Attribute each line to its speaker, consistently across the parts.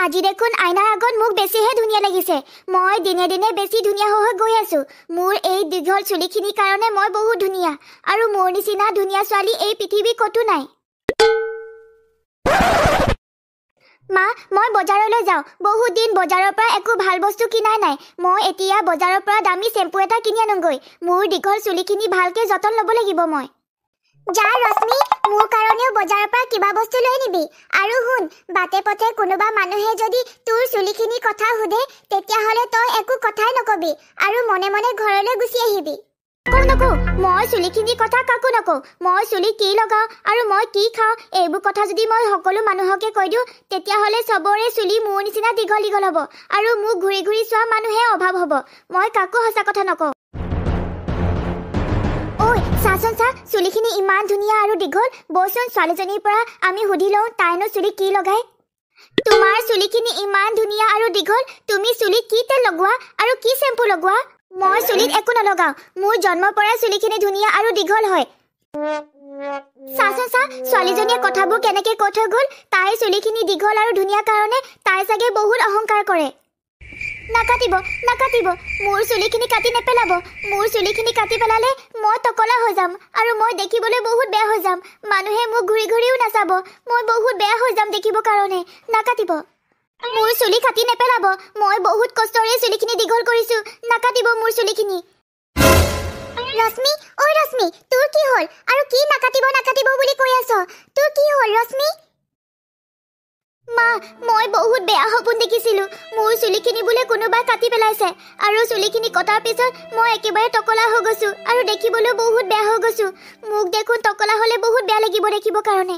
Speaker 1: আজি দেখোন আইনাৰ আগত মোক বেছিহে ধুনীয়া লাগিছে। মই দিনে দিনে বেছি ধুনীয়া হৈ গৈ আছো। মোৰ এই দীঘল চুলিখিনিৰ কাৰণে মই বহুত ধুনীয়া, আৰু মোৰ নিচিনা ধুনীয়া ছোৱালী এই পৃথিৱীত কতো নাই। মা, মই বজাৰলৈ যাওঁ। বহুত দিন বজাৰৰ পৰা একো ভাল বস্তু কিনাই নাই। মই এতিয়া বজাৰৰ পৰা দামী চেম্পু এটা কিনি আনোগৈ। মোৰ দীঘল চুলিখিনি ভালকে যতন ল'ব লাগিব মই। যা ৰশ্মি, মোৰ কাৰণেও বজাৰৰ পৰা কিবা বস্তু লৈ নিবি। আৰু শুন, বাটে পথে কোনোবা মানুহে যদি তোৰ চুলিখিনিৰ কথা সোধে, তেতিয়াহ'লে তই একো কথাই নকবি আৰু মনে মনে ঘৰলৈ গুচি আহিবি। নকওঁ, মই চুলিখিনিৰ কথা কাকো নকওঁ। মই চুলি কি লগাওঁ আৰু মই কি খাওঁ, এইবোৰ কথা যদি মই সকলো মানুহকে কৈ দিওঁ, তেতিয়াহ'লে চবৰে চুলি মোৰ নিচিনা দীঘল দীঘল হ'ব আৰু মোক ঘূৰি ঘূৰি চোৱা মানুহে অভাৱ হ'ব। মই কাকো সঁচা কথা নকওঁ। ঐ চাচোন চা, চুলিখিনি ইমান ধুনীয়া আৰু দীঘল। বচোন ছোৱালীজনীৰ পৰা আমি সুধি লওঁ তাইনো চুলি কি লগায়। তোমাৰ চুলিখিনি ইমান ধুনীয়া আৰু দীঘল, তুমি চুলিত কি তেল লগোৱা আৰু কি চেম্পু লগোৱা? মই চুলিত একো নলগাওঁ। মোৰ জন্মৰ পৰা চুলিখিনি ধুনীয়া আৰু দীঘল হয়। চাচোন চা, ছোৱালীজনীয়ে কথাবোৰ কেনেকে কৈ থৈ গ'ল। তাইৰ চুলিখিনি দীঘল আৰু ধুনীয়া কাৰণে তাই চাগে বহুত অহংকাৰ কৰে। নাকাটিব, নাকাটিব, মোৰ চুলিখিনি কাটি নেপেলাব। মোৰ চুলিখিনি কাটি পেলালে মই টকলা হৈ যাম আৰু মই দেখিবলৈ বহুত বেয়া হৈ যাম। মানুহে মোক ঘূৰি ঘূৰিও নাচাব। মই বহুত বেয়া হৈ যাম দেখিবৰ কাৰণে। নাকাটিব, মোৰ চুলি কাটি নেপেলাব। মই বহুত কষ্টৰে চুলিখিনি দীঘল কৰিছো। নাকাটিব মোৰ চুলিখিনি। ৰশ্মি, ঐ ৰশ্মি, তোৰ কি হ'ল আৰু কি নাকাটিব নাকাটিব বুলি কৈ আছ? তোৰ কি হ'ল ৰশ্মি? মা, মই বহুত বেয়া সপোন দেখিছিলো। মোৰ চুলিখিনি বোলে কোনোবাই কাটি পেলাইছে আৰু চুলিখিনি কটাৰ পিছত মই একেবাৰে টকলা হৈ গৈছো আৰু দেখিবলৈ বহুত বেয়া হৈ গৈছো। মোক দেখোন টকলা হ'লে বহুত বেয়া লাগিব দেখিবৰ কাৰণে।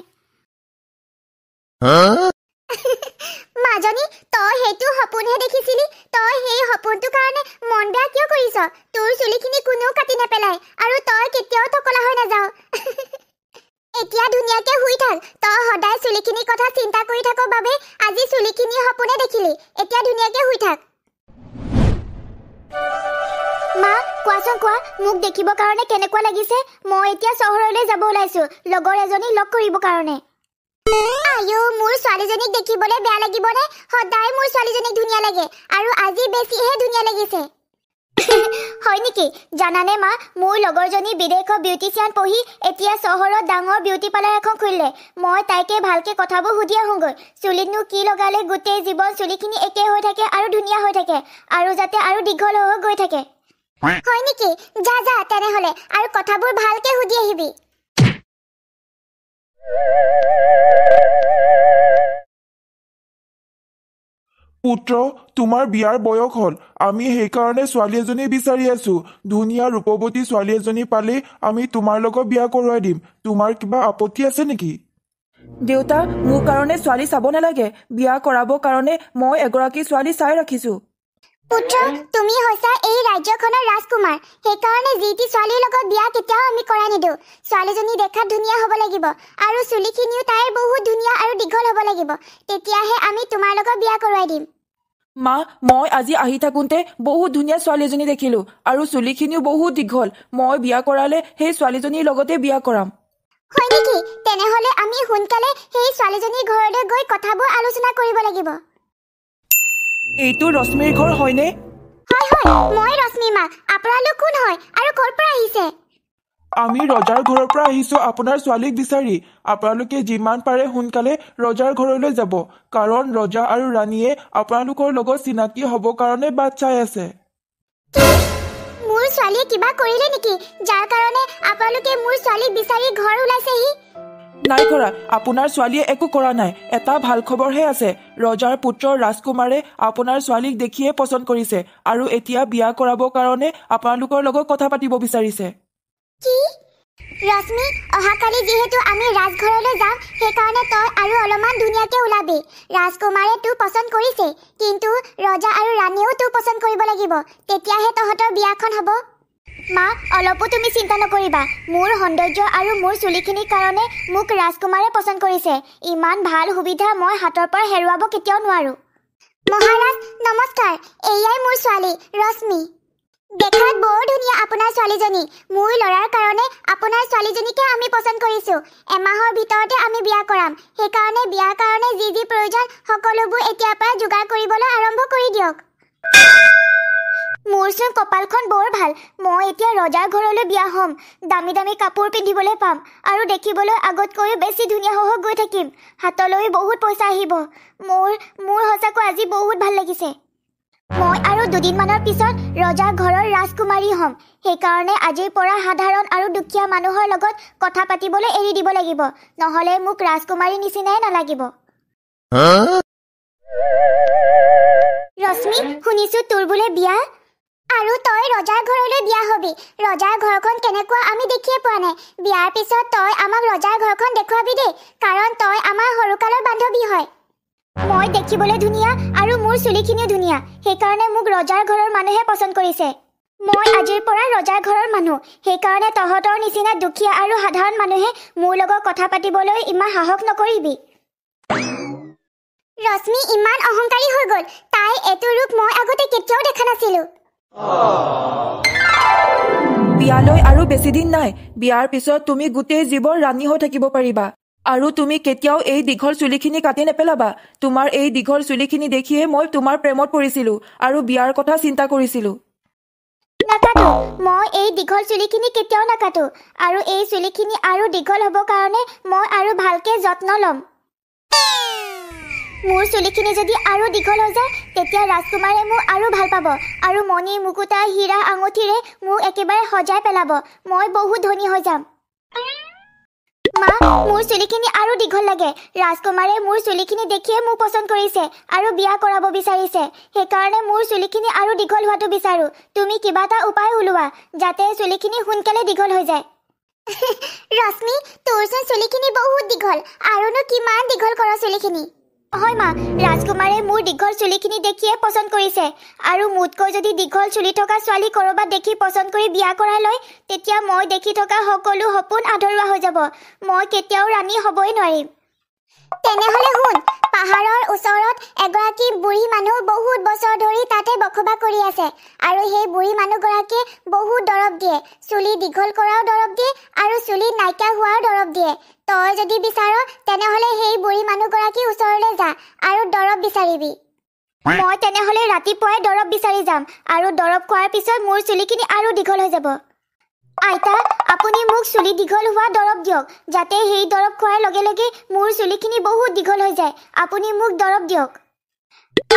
Speaker 1: মাজনী, তই সেইটো সপোনহে দেখিছিলি? তই সেই সপোনটোৰ কাৰণে মন বেয়া কিয় কৰিছ? তোৰ চুলিখিনি কোনেও কাটি নেপেলাই আৰু তই কেতিয়াও টকলা হৈ নাযাৱ। এতিয়া ধুনীয়াকে শুই থাক। তই সদায় চুলিখিনিৰ কথা চিন্তা কৰি থাক বাবে আজি চুলিখিনিৰ সপোনে দেখিলি। এতিয়া ধুনীয়াকে শুই থাক। মা, কোৱাচোন কোৱা, মোক দেখিবৰ কাৰণে কেনেকুৱা লাগিছে? মই এতিয়া চহৰলৈ যাব ওলাইছো লগৰ এজনীক লগ কৰিবৰ কাৰণে। আইও, মোৰ ছোৱালীজনীক দেখিবলৈ বেয়া লাগিবনে? সদায় মোৰ ছোৱালীজনীক ধুনীয়া লাগে আৰু আজি বেছিহে ধুনীয়া লাগিছে। হয় নেকি? জানানে মা, মোৰ লগৰজনী বিদেশত বিউটিচিয়ান পঢ়ি এতিয়া চহৰত ডাঙৰ বিউটি পাৰ্লাৰ এখন খুলিলে। মই তাইকে ভালকে কথাবোৰ সুধি আহোঁগৈ। চুলিতনো কি লগালে গোটেই জীৱন চুলিখিনি একে হৈ থাকে আৰু ধুনীয়া হৈ থাকে আৰু যাতে আৰু দীঘল হৈ গৈ থাকে। হয় নেকি? যা যা তেনেহ'লে আৰু কথাবোৰ ভালকে সুধি আহিবি।
Speaker 2: পুত্ৰ, তোমাৰ বিয়াৰ বয়স হ'ল। আমি সেইকাৰণে ছোৱালী এজনী বিচাৰি আছো। ধুনীয়া ৰূপৱতী ছোৱালী এজনী পালেই আমি তোমাৰ লগত বিয়া কৰোৱাই দিম। তোমাৰ কিবা আপত্তি আছে নেকি?
Speaker 3: দেউতা, মোৰ কাৰণে ছোৱালী চাব নালাগে। বিয়া কৰাবৰ কাৰণে মই এগৰাকী ছোৱালী চাই ৰাখিছো।
Speaker 1: পুত্ৰ, তুমি হৈছা এই ৰাজ্যখনৰ ৰাজকুমাৰ। সেইকাৰণে যি টি ছোৱালীৰ লগত বিয়া কেতিয়াও আমি কৰাই নিদিওঁ। ছোৱালীজনী দেখাত ধুনীয়া হ'ব লাগিব আৰু চুলিখিনিও তাইৰ বহুত ধুনীয়া আৰু দীঘল হ'ব লাগিব। তেতিয়াহে আমি তোমাৰ লগত বিয়া কৰোৱাই দিম।
Speaker 3: মা, মই আজি আহি থাকোঁতে বহুত ধুনীয়া ছোৱালী এজনী দেখিলো আৰু চুলিখিনিও বহুত দীঘল। মই বিয়া কৰালে সেই ছোৱালীজনীৰ লগতে বিয়া কৰাম।
Speaker 1: হয় নেকি? তেনেহ'লে আমি সোনকালে সেই ছোৱালীজনীৰ ঘৰলৈ গৈ কথাবোৰ আলোচনা কৰিব লাগিব।
Speaker 3: এইটো ৰশ্মিৰ ঘৰ হয়নে?
Speaker 1: হয় হয়, মই ৰশ্মি মা। আপোনালোক কোন হয় আৰু ক'ৰ পৰা আহিছে?
Speaker 2: আমি ৰজাৰ ঘৰৰ পৰা আহিছো আপোনাৰ ছোৱালীক বিচাৰি। আপোনালোকে যিমান পাৰে সোনকালে ৰজাৰ ঘৰলৈ যাব, কাৰণ ৰজা আৰু ৰাণীয়ে আপোনালোকৰ লগত চিনাকি হ'ব কাৰণে বাট চাই আছে।
Speaker 1: মোৰ ছোৱালীয়ে কিবা কৰিলে নেকি যাৰ কাৰণে আপোনালোকে মোৰ ছোৱালীক বিচাৰি ঘৰ ওলাইছেহি?
Speaker 3: নাই কৰা, আপোনাৰ ছোৱালীয়ে একো কৰা নাই। এটা ভাল খবৰহে আছে। ৰজাৰ পুত্ৰ ৰাজকুমাৰে আপোনাৰ ছোৱালীক দেখিয়ে পচন্দ কৰিছে আৰু এতিয়া বিয়া কৰাবৰ কাৰণে আপোনালোকৰ লগত কথা পাতিব বিচাৰিছে।
Speaker 1: কি? ৰশ্মি, অহাকালি যিহেতু আমি ৰাজঘৰলৈ যাম, সেইকাৰণে তই আৰু অলপমান ধুনীয়াকে ওলাবি। ৰাজকুমাৰে তোক পচন্দ কৰিছে, কিন্তু ৰজা আৰু ৰাণীয়েও তোক পচন্দ কৰিব লাগিব। তেতিয়াহে তহঁতৰ বিয়াখন হ'ব। মা, অলপো তুমি চিন্তা নকৰিবা। মোৰ সৌন্দৰ্য আৰু মোৰ চুলিখিনিৰ কাৰণে মোক ৰাজকুমাৰে পচন্দ কৰিছে। ইমান ভাল সুবিধা মই হাতৰ পৰা হেৰুৱাব কেতিয়াও নোৱাৰো। মহাৰাজ নমস্কাৰ, এয়াই মোৰ ছোৱালী ৰশ্মি। দেখাত বৰ ধুনীয়া আপোনাৰ ছোৱালীজনী। মোৰ ল'ৰাৰ কাৰণে আপোনাৰ ছোৱালীজনীকে আমি পছন্দ কৰিছো। এমাহৰ ভিতৰতে আমি বিয়া কৰাম। সেইকাৰণে বিয়াৰ কাৰণে যি যি প্ৰয়োজন সকলোবোৰ এতিয়াৰ পৰা যোগাৰ কৰিবলৈ আৰম্ভ কৰি দিয়ক। মোৰচোন কপালখন বৰ ভাল। মই এতিয়া ৰজাৰ ঘৰলৈ বিয়া হ'ম। দামী দামী কাপোৰ পিন্ধিবলৈ পাম আৰু দেখিবলৈ আগতকৈও বেছি ধুনীয়া হৈ গৈ থাকিম। হাতলৈ বহুত পইচা আহিব। মোৰ সঁচাকৈ আজি বহুত ভাল লাগিছে। মই আৰু দুদিনমানৰ পিছত ৰজাৰ ঘৰৰ ৰাজকুমাৰী হ'ম। সেইকাৰণে আজিৰ পৰা সাধাৰণ আৰু দুখীয়া মানুহৰ লগত কথা পাতিবলৈ এৰি দিব লাগিব, নহ'লে মোক ৰাজকুমাৰী নিচিনাই নালাগিব। ৰশ্মি, শুনিছো তোৰ বোলে বিয়া? আৰু তই ৰজাৰ ঘৰলৈ বিয়া হবি। ৰজাৰ ঘৰখন কেনেকুৱা আমি দেখিয়ে পোৱা নাই। বিয়াৰ পিছত তই আমাক ৰজাৰ ঘৰখন দেখুৱাবি দেই, কাৰণ তই আমাৰ সৰুকালৰ বান্ধৱী হয়। মই দেখিবলৈ ধুনীয়া আৰু মোৰ চুলিখিনিও ধুনীয়া। সেইকাৰণে মোক ৰজাৰ ঘৰৰ মানুহে পছন্দ কৰিছে। মই আজিৰ পৰা ৰজাৰ ঘৰৰ মানুহ। সেইকাৰণে তহঁতৰ নিচিনা দুখীয়া আৰু সাধাৰণ মানুহে মোৰ লগত কথা পাতিবলৈ ইমান সাহস নকৰিবি। ৰশ্মি ইমান অহংকাৰী হৈ গ'ল। তাই এইটো ৰূপ মই আগতে কেতিয়াও দেখা নাছিলো।
Speaker 3: বিয়ালৈ আৰু বেছি দিন নাই। বিয়াৰ পিছত তুমি গোটেই জীৱন ৰাণী হৈ থাকিব পাৰিবা। আৰু তুমি কেতিয়াও এই দীঘল চুলিখিনি কাটি নেপেলাবা। তোমাৰ এই দীঘল চুলিখিনি দেখিয়ে মই তোমাৰ প্ৰেমত পৰিছিলো আৰু বিয়াৰ কথা চিন্তা কৰিছিলো।
Speaker 1: নাকাটো, মই এই দীঘল চুলিখিনি কেতিয়াও নাকাটো। আৰু এই চুলিখিনি আৰু দীঘল হ'ব কাৰণে মই আৰু ভালকে যত্ন ল'ম। মোৰ চুলিখিনি যদি আৰু দীঘল হৈ যায় তেতিয়া ৰাজকুমাৰে মোক আৰু ভাল পাব আৰু মণি মুকুতা হীৰা আঙুঠিৰে মোক একেবাৰে সজাই পেলাব। মই বহুত ধনী হৈ যাম। মা, মোৰ চুলিখিনি আৰু দীঘল লাগে। ৰাজকুমাৰে মোৰ চুলিখিনি দেখিয়ে মোক পছন্দ কৰিছে আৰু বিয়া কৰাব বিচাৰিছে। সেইকাৰণে মোৰ চুলিখিনি আৰু দীঘল হোৱাটো বিচাৰো। তুমি কিবা এটা উপায় ওলোৱা যাতে চুলিখিনি সোনকালে দীঘল হৈ যায়। ৰশ্মি, তোৰচোন চুলিখিনি বহুত দীঘল। আৰুনো কিমান দীঘল কৰ চুলিখিনি? হয় মা, ৰাজকুমাৰে মোৰ দীঘল চুলিখিনি দেখিয়ে পছন্দ কৰিছে আৰু মোতকৈ যদি দীঘল চুলি থকা ছোৱালী ক'ৰবাত দেখি পছন্দ কৰি বিয়া কৰাই লয় তেতিয়া মই দেখি থকা সকলো সপোন আধৰুৱা হৈ যাব। মই কেতিয়াও ৰাণী হ'বই নোৱাৰিম। তেনেহ'লে শুন, পাহাৰৰ ওচৰত এগৰাকী বুঢ়ী মানুহ বহুত বছৰ ধৰি তাতে বসবাস কৰি আছে আৰু সেই বুঢ়ী মানুহগৰাকীয়ে বহুত দৰৱ দিয়ে। চুলি দীঘল কৰাও দৰৱ দিয়ে আৰু চুলি নাইকিয়া হোৱাও দৰৱ দিয়ে। তই যদি বিচাৰ তেনেহ'লে সেই বুঢ়ী মানুহগৰাকীৰ ওচৰলৈ যা আৰু দৰৱ বিচাৰিবি। মই তেনেহ'লে ৰাতিপুৱাই দৰৱ বিচাৰি যাম আৰু দৰৱ খোৱাৰ পিছত মোৰ চুলিখিনি আৰু দীঘল হৈ যাব। আইতা, আপুনি মোক চুলি দীঘল হোৱা দৰৱ দিয়ক যাতে সেই দৰৱ খোৱাৰ লগে লগে মোৰ চুলিখিনি বহুত দীঘল হৈ যায়। আপুনি মোক দৰৱ দিয়ক।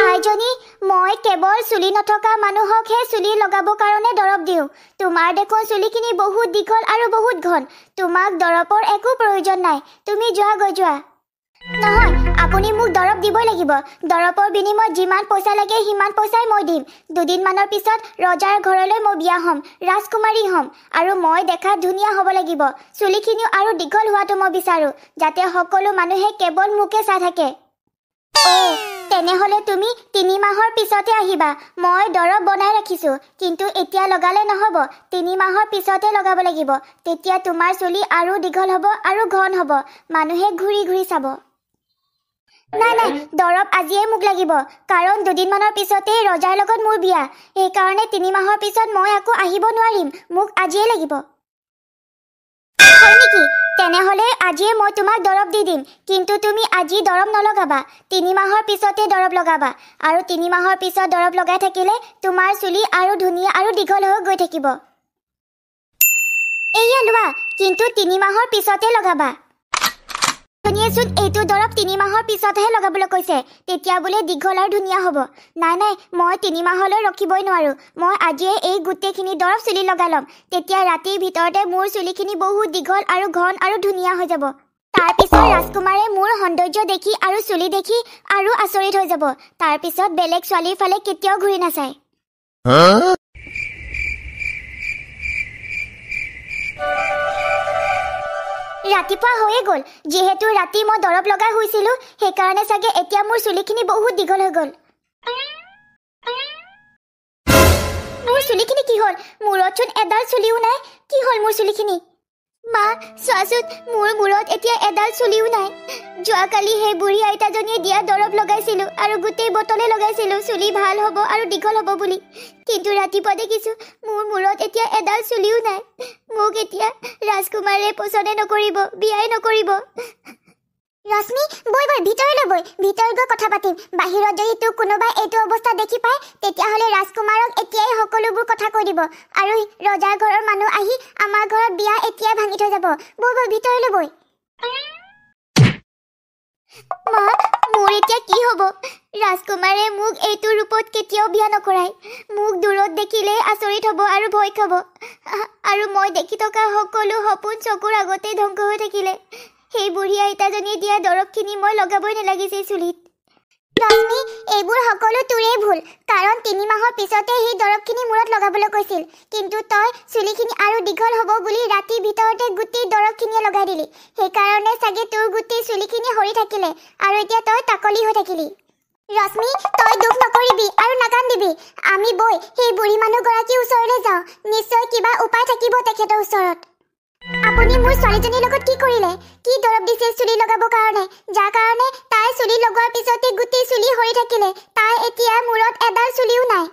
Speaker 1: আইজনী, মই কেৱল চুলি নথকা মানুহকহে চুলি লগাবৰ কাৰণে দৰৱ দিওঁ। তোমাৰ দেখোন চুলিখিনি বহুত দীঘল আৰু বহুত ঘন। তোমাক দৰৱৰ একো প্ৰয়োজন নাই। তুমি যোৱা যোৱা। নহয়, আপুনি মোক দৰৱ দিবই লাগিব। দৰৱৰ বিনিময়ত যিমান পইচা লাগে সিমান পইচাই মই দিম। দুদিনমানৰ পিছত ৰজাৰ ঘৰলৈ মই বিয়া হ'ম, ৰাজকুমাৰী হ'ম আৰু মই দেখাত ধুনীয়া হ'ব লাগিব। চুলিখিনিও আৰু দীঘল হোৱাটো মই বিচাৰো যাতে সকলো মানুহে কেৱল মোকে চাই থাকে। তেনেহ'লে তুমি 3 মাহৰ পিছতে আহিবা। মই দৰৱ বনাই ৰাখিছো, কিন্তু এতিয়া লগালে নহ'ব। 3 মাহৰ পিছতে লগাব লাগিব। তেতিয়া তোমাৰ চুলি আৰু দীঘল হ'ব আৰু ঘন হ'ব। মানুহে ঘূৰি ঘূৰি চাব। নাই, দৰৱ আজিয়ে মোক লাগিব, কাৰণ দুদিনমানৰ পিছতেই ৰজাৰ লগত মোৰ বিয়া। সেইকাৰণে 3 মাহৰ পিছত মই আকৌ আহিব নোৱাৰিম। মোক আজিয়ে লাগিব। হয় নেকি? তেনেহ'লে আজিয়ে মই তোমাক দৰৱ দি দিম, কিন্তু তুমি আজি দৰৱ নলগাবা। 3 মাহৰ পিছতে দৰৱ লগাবা আৰু 3 মাহৰ পিছত দৰৱ লগাই থাকিলে তোমাৰ চুলি আৰু ধুনীয়া আৰু দীঘল হৈ গৈ থাকিব। এয়া লোৱা, কিন্তু 3 মাহৰ পিছতে লগাবা। শুনিয়েচোন, এইটো দৰৱ 3 মাহৰ পিছতহে লগাবলৈ কৈছে। তেতিয়া বোলে দীঘল আৰু ধুনীয়া হ'ব। নাই, মই 3 মাহলৈ ৰখিবই নোৱাৰো। মই আজিয়ে এই গোটেইখিনি দৰৱ চুলি লগাই ল'ম। তেতিয়া ৰাতিৰ ভিতৰতে মোৰ চুলিখিনি বহুত দীঘল আৰু ঘন আৰু ধুনীয়া হৈ যাব। তাৰপিছত ৰাজকুমাৰে মোৰ সৌন্দৰ্য দেখি আৰু চুলি দেখি আৰু আচৰিত হৈ যাব। তাৰপিছত বেলেগ ছোৱালীৰ ফালে কেতিয়াও ঘূৰি নাচায়। ৰাতিপুৱা হৈয়ে গ'ল। যিহেতু ৰাতি মই দৰৱ লগাই শুইছিলো, সেইকাৰণে চাগে এতিয়া মোৰ চুলিখিনি বহুত দীঘল হৈ গ'ল। মোৰ চুলিখিনি কি হ'ল? মূৰতচোন এডাল চুলিও নাই। কি হ'ল মোৰ চুলিখিনি? মা চোৱাচোন মোৰ মূৰত এতিয়া এডাল চুলিও নাই যোৱাকালি সেই বুঢ়ী আইতাজনীয়ে দিয়া দৰৱ লগাইছিলোঁ আৰু গোটেই বটলে লগাইছিলোঁ চুলি ভাল হ'ব আৰু দীঘল হ'ব বুলি কিন্তু ৰাতিপুৱা দেখিছোঁ মোৰ মূৰত এতিয়া এডাল চুলিও নাই মোক এতিয়া ৰাজকুমাৰে পচন্দে নকৰিব বিয়াই নকৰিব ৰশ্মি বৈ ভিতৰলৈ বৈ ভিতৰত গৈ কথা পাতিম বাহিৰত যদি তোক কোনোবাই এইটো অৱস্থা দেখি পায় তেতিয়াহ'লে ৰাজকুমাৰক এতিয়াই সকলোবোৰ কথা কৈ দিব আৰু ৰজাৰ ঘৰৰ মানুহ আহি আমাৰ ঘৰত বিয়া এতিয়াই ভাঙি থৈ যাব বৈ ভিতৰলৈ বৈ মা মোৰ এতিয়া কি হ'ব ৰাজকুমাৰে মোক এইটো ৰূপত কেতিয়াও বিয়া নকৰায় মোক দূৰত দেখিলে আচৰিত হ'ব আৰু ভয় খাব আৰু মই দেখি থকা সকলো সপোন চকুৰ আগতেই ধ্বংস হৈ থাকিলে সেই বুঢ়ী আইতাজনীয়ে দিয়া দৰৱখিনি মই লগাবই নালাগিছিল চুলিত ৰশ্মি এইবোৰ সকলো তোৰেই ভুল কাৰণ 3 মাহৰ পিছতে সেই দৰৱখিনি মূৰত লগাবলৈ কৈছিল কিন্তু তই চুলিখিনি আৰু দীঘল হ'ব বুলি ৰাতিৰ ভিতৰতে গোটেই দৰৱখিনিয়ে লগাই দিলি সেইকাৰণে চাগে তোৰ গোটেই চুলিখিনি সৰি থাকিলে আৰু এতিয়া তই তাকলি হৈ থাকিলি ৰশ্মি তই দুখ নকৰিবি আৰু নাকান্দিবি আমি বৈ সেই বুঢ়ী মানুহগৰাকীৰ ওচৰলৈ যাওঁ নিশ্চয় কিবা উপায় থাকিব তেখেতৰ ওচৰত আপুনি মোৰ ছোৱালীজনীৰ লগত কি কৰিলে কি দৰৱ দিছে চুলি লগাবৰ কাৰণে যাৰ কাৰণে তাই চুলি লগোৱাৰ পিছতে গোটেই চুলি সৰি থাকিলে তাই এতিয়া মূৰত এডাল চুলিও নাই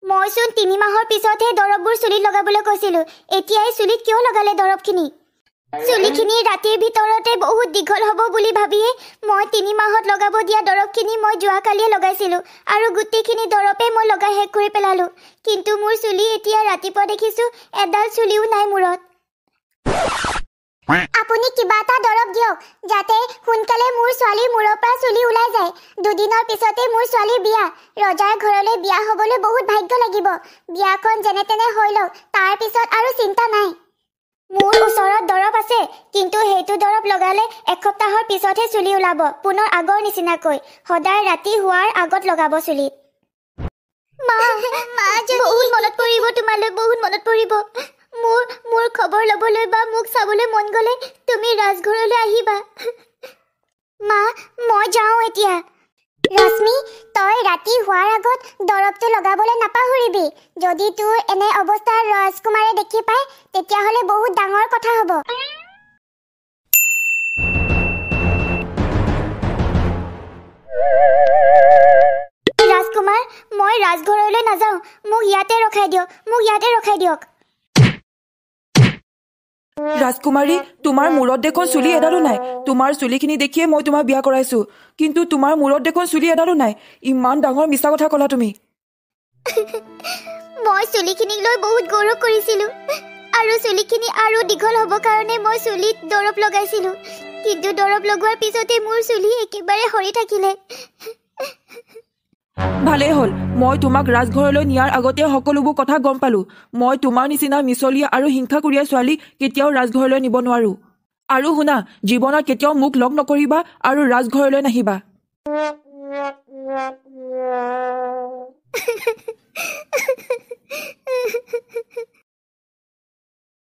Speaker 1: মইচোন 3 মাহৰ পিছতহে দৰৱবোৰ চুলিত লগাবলৈ কৈছিলোঁ এতিয়াই চুলিত কিয় লগালে দৰৱখিনি চুলিখিনি ৰাতিৰ ভিতৰতে বহুত দীঘল হ'ব বুলি ভাবিয়ে মই 3 মাহত লগাব দিয়া দৰৱখিনি মই যোৱাকালিয়ে লগাইছিলোঁ আৰু গোটেইখিনি দৰৱে মই লগাই শেষ কৰি পেলালোঁ কিন্তু মোৰ চুলি এতিয়া ৰাতিপুৱা দেখিছোঁ এডাল চুলিও নাই মূৰত আপুনি কিবা এটা দৰৱ দিয়ক যাতে সোনকালে মোৰ ছোৱালীৰ মূৰৰ পৰা চুলি ওলাই যায় দুদিনৰ পিছতে মোৰ ছোৱালীৰ বিয়া ৰজাৰ ঘৰলৈ বিয়া হ'বলৈ বহুত ভাগ্য লাগিব বিয়াখন যেনে তেনে হৈ লওক তাৰ পিছত আৰু চিন্তা নাই মোৰ ওচৰত দৰৱ আছে কিন্তু সেইটো দৰৱ লগালে এসপ্তাহৰ পিছতহে চুলি ওলাব পুনৰ আগৰ নিচিনাকৈ সদায় ৰাতি হোৱাৰ আগত লগাব চুলিত মা বহুত মনত পৰিব তোমালৈ বহুত মনত পৰিব মোৰ খবৰ ল'বলৈ বা মোক চাবলৈ মন গ'লে তুমি ৰাজঘৰলৈ আহিবা মা মই যাওঁ এতিয়া ৰশ্মি তই ৰাতি হোৱাৰ আগত দৰৱটো লগাবলৈ নাপাহৰিবি যদি তোৰ এনে অৱস্থাৰ ৰাজকুমাৰে দেখি পায় তেতিয়াহ'লে বহুত ডাঙৰ কথা হ'ব ৰাজকুমাৰ মই ৰাজঘৰলৈ নাযাওঁ মোক ইয়াতে ৰখাই দিয়ক
Speaker 3: ৰাজকুমাৰী তোমাৰ মূৰত দেখোন চুলি এডালো নাই তোমাৰ চুলিখিনি দেখিয়ে মই তোমাক বিয়া কৰাইছো কিন্তু তোমাৰ মূৰত দেখোন চুলি এডালো নাই ইমান ডাঙৰ মিছা কথা ক'লা তুমি
Speaker 1: মই চুলিখিনিক লৈ বহুত গৌৰৱ কৰিছিলোঁ আৰু চুলিখিনি আৰু দীঘল হ'ব কাৰণে মই চুলিত দৰৱ লগাইছিলোঁ কিন্তু দৰৱ লগোৱাৰ পিছতে মোৰ চুলি একেবাৰে সৰি থাকিলে
Speaker 3: ভালেই হ'ল মই তোমাক ৰাজঘৰলৈ নিয়াৰ আগতে সকলোবোৰ কথা গম পালো মই তোমাৰ নিচিনা মিছলীয়া আৰু হিংসাকুৰীয়া ছোৱালী কেতিয়াও ৰাজঘৰলৈ নিব নোৱাৰো আৰু শুনা জীৱনত কেতিয়াও মোক লগ নকৰিবা আৰু ৰাজঘৰলৈ নাহিবা